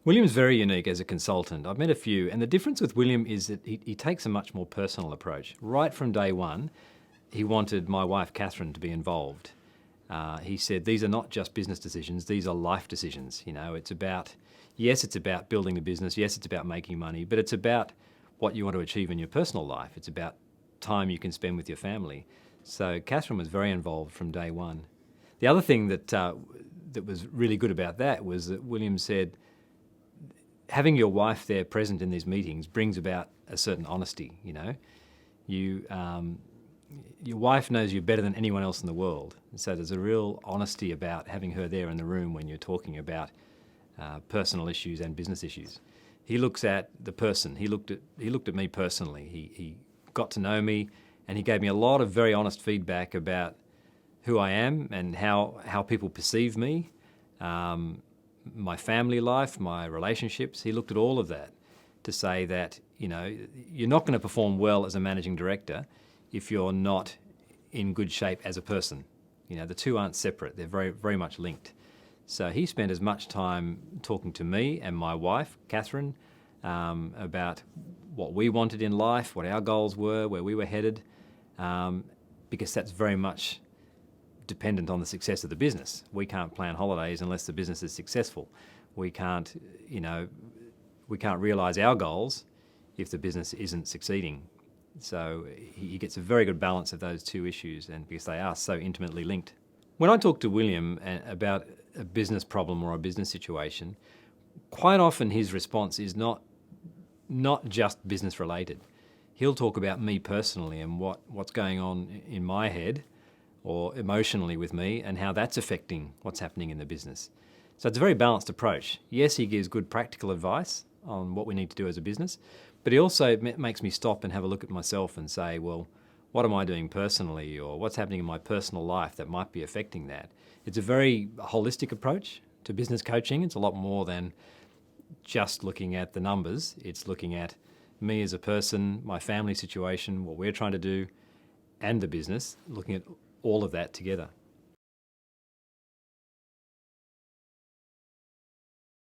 William's very unique as a consultant. I've met a few, and the difference with William is that he takes a much more personal approach. Right from day one, he wanted my wife, Catherine, to be involved. He said, these are not just business decisions, these are life decisions. You know, it's about building the business, yes, it's about making money, but it's about what you want to achieve in your personal life. It's about time you can spend with your family. So Catherine was very involved from day one. The other thing that was really good about that was that William said, having your wife there present in these meetings brings about a certain honesty. You know, your wife knows you better than anyone else in the world. So there's a real honesty about having her there in the room when you're talking about personal issues and business issues. He looks at the person. He looked at me personally. He got to know me, and he gave me a lot of very honest feedback about who I am and how people perceive me. My family life, my relationships. He looked at all of that to say that, you know, you're not going to perform well as a managing director if you're not in good shape as a person. You know, the two aren't separate. They're very, very much linked. So he spent as much time talking to me and my wife, Catherine, about what we wanted in life, what our goals were, where we were headed, because that's very much dependent on the success of the business. We can't plan holidays unless the business is successful. We can't realise our goals if the business isn't succeeding. So he gets a very good balance of those two issues, and because they are so intimately linked. When I talk to William about a business problem or a business situation, quite often his response is not just business related. He'll talk about me personally and what's going on in my head or emotionally with me and how that's affecting what's happening in the business. So it's a very balanced approach. Yes, he gives good practical advice on what we need to do as a business, but he also makes me stop and have a look at myself and say, well, what am I doing personally, or what's happening in my personal life that might be affecting that? It's a very holistic approach to business coaching. It's a lot more than just looking at the numbers. It's looking at me as a person, my family situation, what we're trying to do, and the business, looking at all of that together.